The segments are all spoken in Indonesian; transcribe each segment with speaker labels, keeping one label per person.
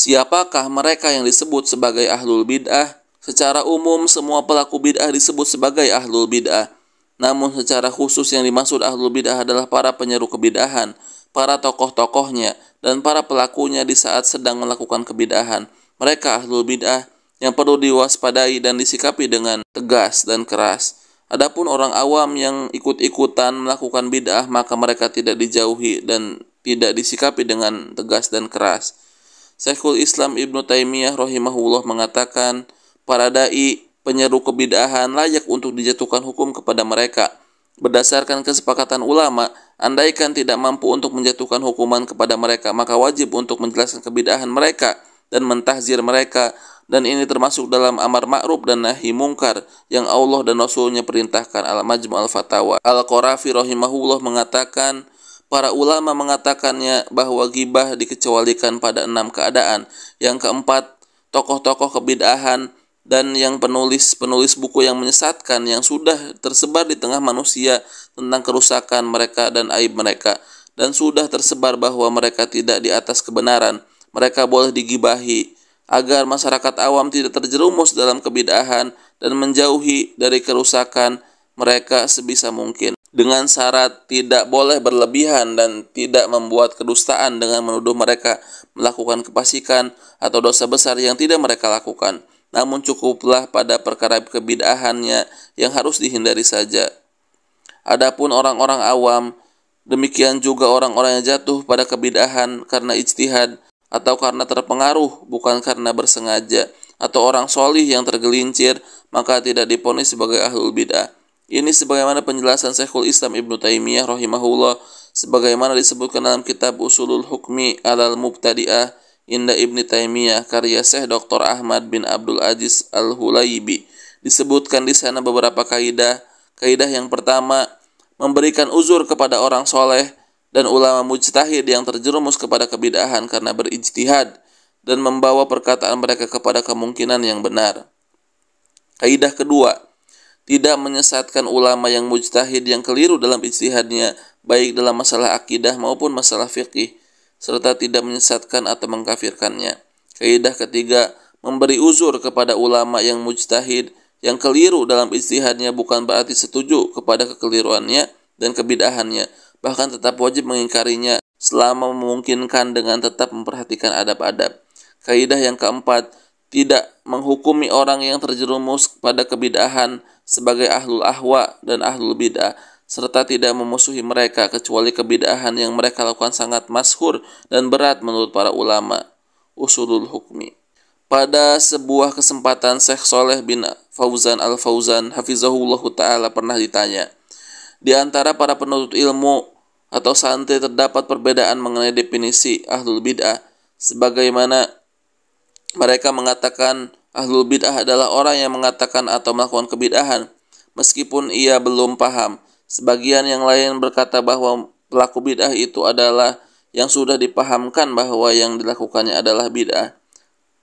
Speaker 1: Siapakah mereka yang disebut sebagai ahlul bid'ah? Secara umum, semua pelaku bid'ah disebut sebagai ahlul bid'ah. Namun secara khusus yang dimaksud ahlul bid'ah adalah para penyeru kebid'ahan, para tokoh-tokohnya, dan para pelakunya di saat sedang melakukan kebid'ahan. Mereka ahlul bid'ah yang perlu diwaspadai dan disikapi dengan tegas dan keras. Adapun orang awam yang ikut-ikutan melakukan bid'ah, maka mereka tidak dijauhi dan tidak disikapi dengan tegas dan keras. Syekhul Islam Ibnu Taimiyah rahimahullah mengatakan, para dai penyeru kebid'ahan layak untuk dijatuhkan hukum kepada mereka. Berdasarkan kesepakatan ulama, andaikan tidak mampu untuk menjatuhkan hukuman kepada mereka, maka wajib untuk menjelaskan kebid'ahan mereka dan mentahzir mereka, dan ini termasuk dalam amar ma'ruf dan nahi mungkar yang Allah dan Rasulnya perintahkan. Al-Majmu' al-Fatawa. Al-Qarafi rahimahullah mengatakan, para ulama mengatakannya bahwa ghibah dikecualikan pada 6 keadaan. Yang keempat, tokoh-tokoh kebid'ahan dan yang penulis buku yang menyesatkan yang sudah tersebar di tengah manusia tentang kerusakan mereka dan aib mereka, dan sudah tersebar bahwa mereka tidak di atas kebenaran. Mereka boleh digibahi agar masyarakat awam tidak terjerumus dalam kebid'ahan dan menjauhi dari kerusakan mereka sebisa mungkin, dengan syarat tidak boleh berlebihan dan tidak membuat kedustaan dengan menuduh mereka melakukan kefasikan atau dosa besar yang tidak mereka lakukan. Namun cukuplah pada perkara kebid'ahannya yang harus dihindari saja. Adapun orang-orang awam, demikian juga orang-orang yang jatuh pada kebid'ahan karena ijtihad atau karena terpengaruh, bukan karena bersengaja, atau orang solih yang tergelincir, maka tidak diponis sebagai ahlul bid'ah. Ini sebagaimana penjelasan Syekhul Islam Ibnu Taimiyah rahimahullah, sebagaimana disebutkan dalam kitab Usulul Hukmi alal Mubtadi'ah Inda Ibnu Taimiyah karya Syekh Dr. Ahmad bin Abdul Aziz Al-Hulaibi. Disebutkan di sana beberapa kaidah. Kaidah yang pertama, memberikan uzur kepada orang soleh dan ulama mujtahid yang terjerumus kepada kebid'ahan karena berijtihad dan membawa perkataan mereka kepada kemungkinan yang benar. Kaidah kedua, tidak menyesatkan ulama yang mujtahid yang keliru dalam ijtihadnya, baik dalam masalah akidah maupun masalah fiqih, serta tidak menyesatkan atau mengkafirkannya. Kaidah ketiga, memberi uzur kepada ulama yang mujtahid yang keliru dalam ijtihadnya bukan berarti setuju kepada kekeliruannya dan kebid'ahannya, bahkan tetap wajib mengingkarinya selama memungkinkan dengan tetap memperhatikan adab-adab. Kaidah yang keempat, tidak menghukumi orang yang terjerumus pada kebid'ahan sebagai ahlul ahwa dan ahlul bid'ah, serta tidak memusuhi mereka kecuali kebid'ahan yang mereka lakukan sangat masyhur dan berat menurut para ulama. Usulul Hukmi. Pada sebuah kesempatan, Syekh Shaleh bin Fauzan al-Fauzan hafizahullahu ta'ala pernah ditanya, di antara para penuntut ilmu atau santri terdapat perbedaan mengenai definisi ahlul bid'ah, sebagaimana mereka mengatakan ahlul bid'ah adalah orang yang mengatakan atau melakukan kebid'ahan meskipun ia belum paham. Sebagian yang lain berkata bahwa pelaku bid'ah itu adalah yang sudah dipahamkan bahwa yang dilakukannya adalah bid'ah.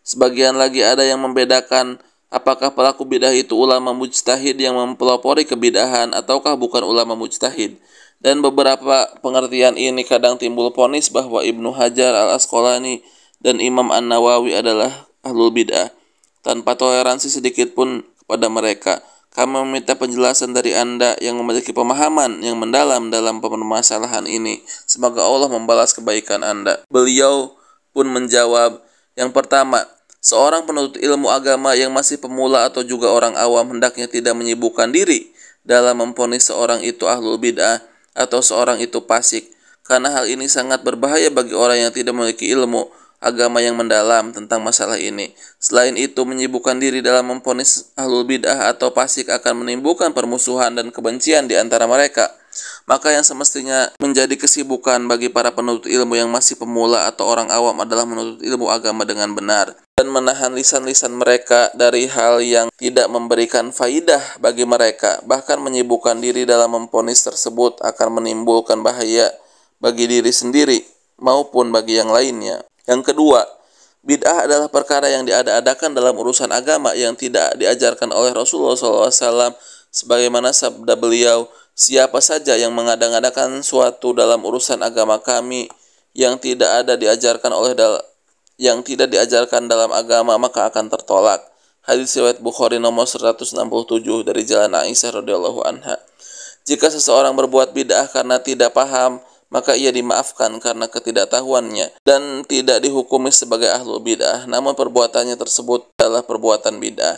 Speaker 1: Sebagian lagi ada yang membedakan apakah pelaku bid'ah itu ulama mujtahid yang mempelopori kebid'ahan ataukah bukan ulama mujtahid. Dan beberapa pengertian ini kadang timbul vonis bahwa Ibnu Hajar al-Asqalani dan Imam An-Nawawi adalah ahlul bid'ah, tanpa toleransi sedikit pun kepada mereka. Kami meminta penjelasan dari Anda yang memiliki pemahaman yang mendalam dalam permasalahan ini. Semoga Allah membalas kebaikan Anda. Beliau pun menjawab, yang pertama, seorang penuntut ilmu agama yang masih pemula atau juga orang awam hendaknya tidak menyibukkan diri dalam memvonis seorang itu ahlul bid'ah atau seorang itu fasik, karena hal ini sangat berbahaya bagi orang yang tidak memiliki ilmu agama yang mendalam tentang masalah ini. Selain itu, menyibukkan diri dalam memvonis ahlul bid'ah atau fasik akan menimbulkan permusuhan dan kebencian di antara mereka. Maka yang semestinya menjadi kesibukan bagi para penuntut ilmu yang masih pemula atau orang awam adalah menuntut ilmu agama dengan benar dan menahan lisan-lisan mereka dari hal yang tidak memberikan faidah bagi mereka. Bahkan menyibukkan diri dalam memvonis tersebut akan menimbulkan bahaya bagi diri sendiri maupun bagi yang lainnya. Yang kedua, bid'ah adalah perkara yang diada-adakan dalam urusan agama yang tidak diajarkan oleh Rasulullah SAW, sebagaimana sabda beliau, siapa saja yang mengada-ngadakan suatu dalam urusan agama kami yang tidak ada diajarkan oleh yang tidak diajarkan dalam agama maka akan tertolak. Hadis riwayat Bukhari nomor 167 dari jalan Aisyah radhiyallahu anha. Jika seseorang berbuat bid'ah karena tidak paham, maka ia dimaafkan karena ketidaktahuannya dan tidak dihukumi sebagai ahlul bid'ah, namun perbuatannya tersebut adalah perbuatan bid'ah.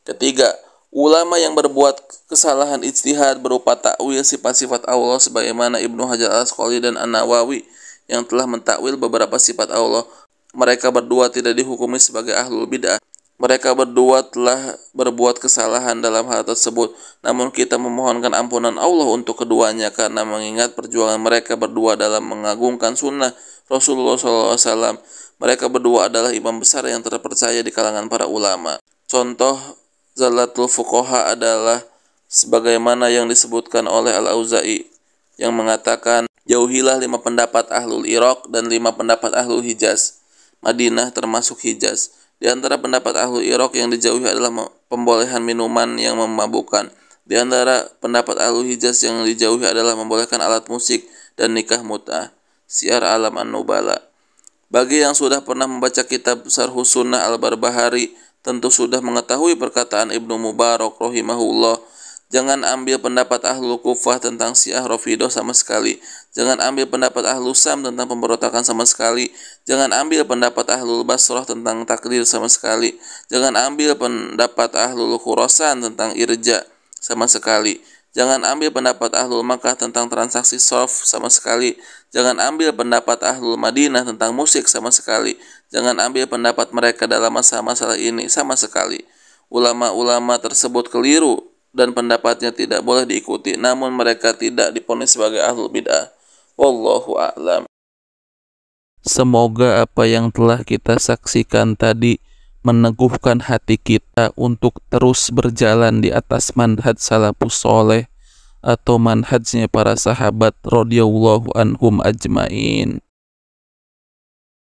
Speaker 1: Ketiga, ulama yang berbuat kesalahan ijtihad berupa takwil sifat-sifat Allah sebagaimana Ibnu Hajar Al-Asqalani dan An-Nawawi yang telah mentakwil beberapa sifat Allah, mereka berdua tidak dihukumi sebagai ahlul bid'ah. Mereka berdua telah berbuat kesalahan dalam hal tersebut, namun kita memohonkan ampunan Allah untuk keduanya karena mengingat perjuangan mereka berdua dalam mengagungkan sunnah Rasulullah SAW. Mereka berdua adalah imam besar yang terpercaya di kalangan para ulama. Contoh Zalatul Fuqaha adalah sebagaimana yang disebutkan oleh Al-Auza'i yang mengatakan, jauhilah 5 pendapat ahlul Iraq dan 5 pendapat ahlul Hijaz. Madinah termasuk Hijaz. Di antara pendapat ahlul Iraq yang dijauhi adalah pembolehan minuman yang memabukkan. Di antara pendapat ahlul Hijaz yang dijauhi adalah membolehkan alat musik dan nikah mut'ah. Syiar Alam An-Nubala. Bagi yang sudah pernah membaca kitab Syarhus Sunnah Al-Barbahari, tentu sudah mengetahui perkataan Ibnu Mubarak rahimahullah, jangan ambil pendapat ahlul Kufah tentang Syiah Rafidhah sama sekali. Jangan ambil pendapat ahlul Sam tentang pemberontakan sama sekali. Jangan ambil pendapat ahlul Basrah tentang takdir sama sekali. Jangan ambil pendapat ahlul Khurasan tentang irja sama sekali. Jangan ambil pendapat ahlul Makkah tentang transaksi sarf sama sekali. Jangan ambil pendapat ahlul Madinah tentang musik sama sekali. Jangan ambil pendapat mereka dalam masalah ini sama sekali. Ulama-ulama tersebut keliru dan pendapatnya tidak boleh diikuti, namun mereka tidak diponis sebagai ahlul bid'ah. Wallahu a'lam. Semoga apa yang telah kita saksikan tadi meneguhkan hati kita untuk terus berjalan di atas manhaj salafus soleh atau manhajnya para sahabat radhiyallahu anhum ajmain.